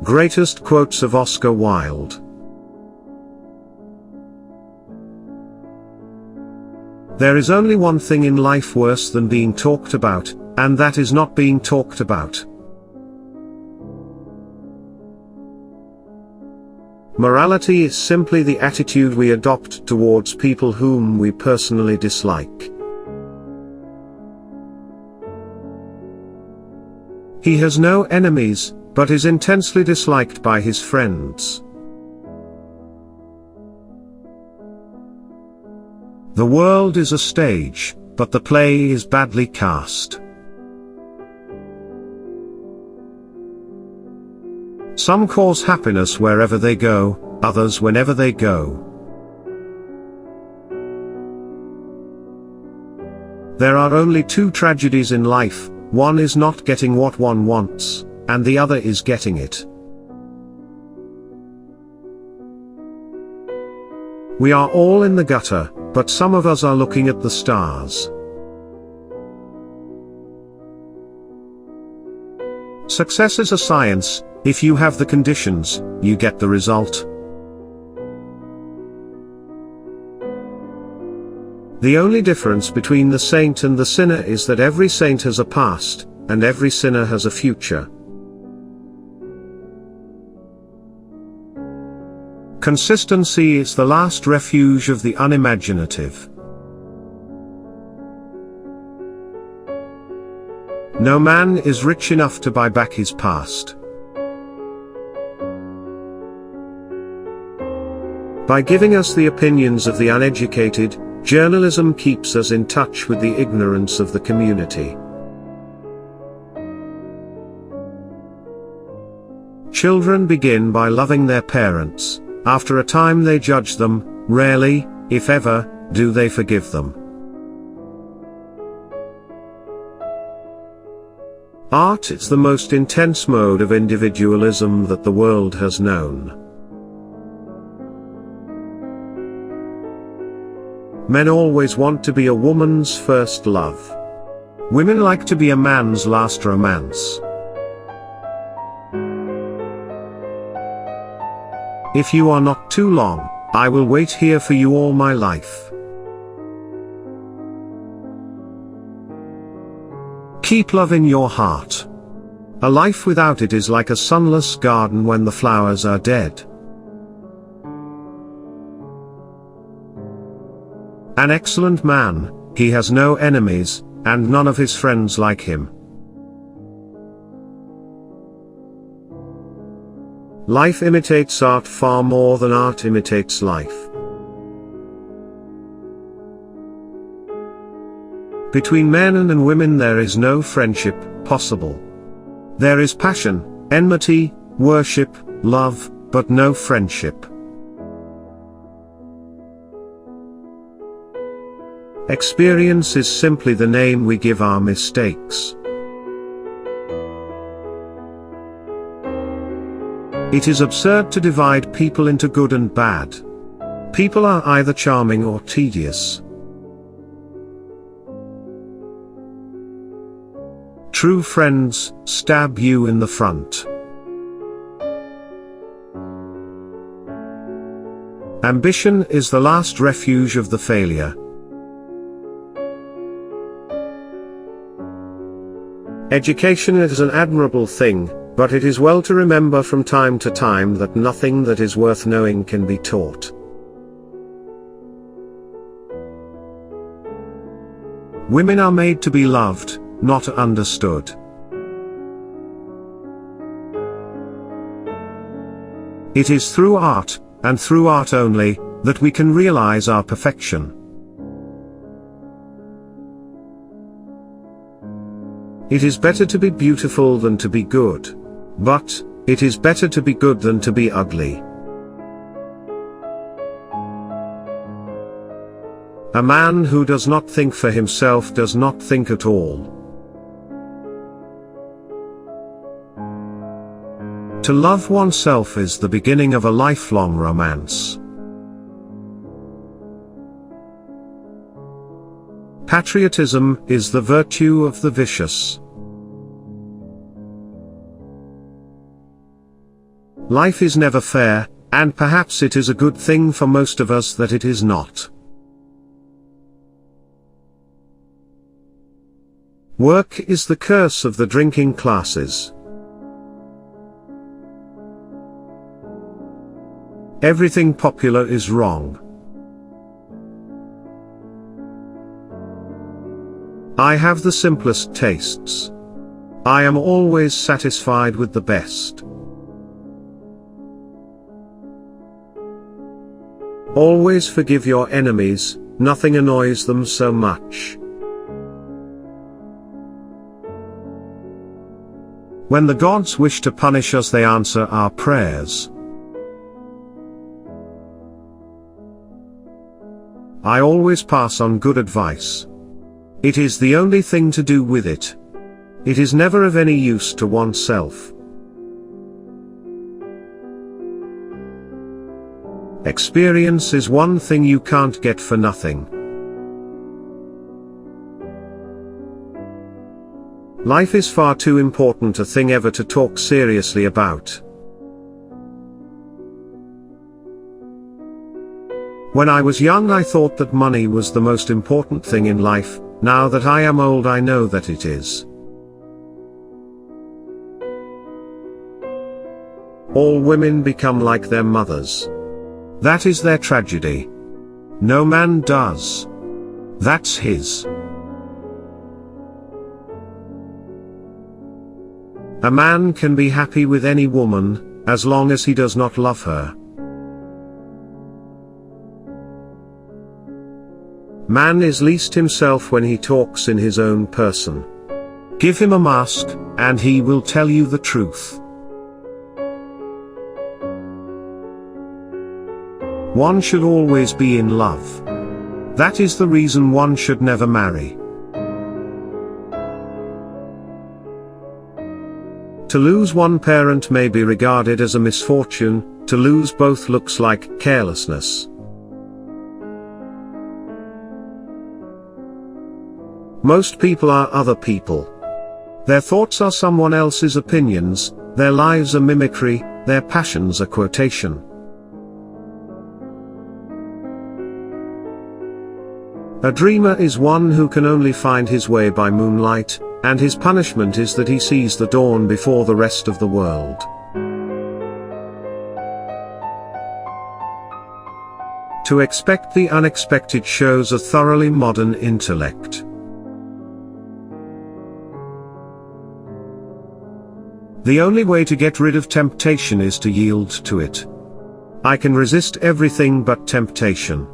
Greatest quotes of Oscar Wilde. There is only one thing in life worse than being talked about, and that is not being talked about. Morality is simply the attitude we adopt towards people whom we personally dislike. He has no enemies, but is intensely disliked by his friends. The world is a stage, but the play is badly cast. Some cause happiness wherever they go, others whenever they go. There are only two tragedies in life, one is not getting what one wants, and the other is getting it. We are all in the gutter, but some of us are looking at the stars. Success is a science. If you have the conditions, you get the result. The only difference between the saint and the sinner is that every saint has a past, and every sinner has a future. Consistency is the last refuge of the unimaginative. No man is rich enough to buy back his past. By giving us the opinions of the uneducated, journalism keeps us in touch with the ignorance of the community. Children begin by loving their parents. After a time they judge them. Rarely, if ever, do they forgive them. Art is the most intense mode of individualism that the world has known. Men always want to be a woman's first love. Women like to be a man's last romance. If you are not too long, I will wait here for you all my life. Keep love in your heart. A life without it is like a sunless garden when the flowers are dead. An excellent man, he has no enemies, and none of his friends like him. Life imitates art far more than art imitates life. Between men and women there is no friendship possible. There is passion, enmity, worship, love, but no friendship. Experience is simply the name we give our mistakes. It is absurd to divide people into good and bad. People are either charming or tedious. True friends stab you in the front. Ambition is the last refuge of the failure. Education is an admirable thing, but it is well to remember from time to time that nothing that is worth knowing can be taught. Women are made to be loved, not understood. It is through art, and through art only, that we can realize our perfection. It is better to be beautiful than to be good. But, it is better to be good than to be ugly. A man who does not think for himself does not think at all. To love oneself is the beginning of a lifelong romance. Patriotism is the virtue of the vicious. Life is never fair, and perhaps it is a good thing for most of us that it is not. Work is the curse of the drinking classes. Everything popular is wrong. I have the simplest tastes. I am always satisfied with the best. Always forgive your enemies, nothing annoys them so much. When the gods wish to punish us, they answer our prayers. I always pass on good advice. It is the only thing to do with it. It is never of any use to oneself. Experience is one thing you can't get for nothing. Life is far too important a thing ever to talk seriously about. When I was young, I thought that money was the most important thing in life. Now that I am old, I know that it is. All women become like their mothers. That is their tragedy. No man does. That's his. A man can be happy with any woman, as long as he does not love her. Man is least himself when he talks in his own person. Give him a mask, and he will tell you the truth. One should always be in love. That is the reason one should never marry. To lose one parent may be regarded as a misfortune, to lose both looks like carelessness. Most people are other people. Their thoughts are someone else's opinions, their lives are mimicry, their passions are quotation. A dreamer is one who can only find his way by moonlight, and his punishment is that he sees the dawn before the rest of the world. To expect the unexpected shows a thoroughly modern intellect. The only way to get rid of temptation is to yield to it. I can resist everything but temptation.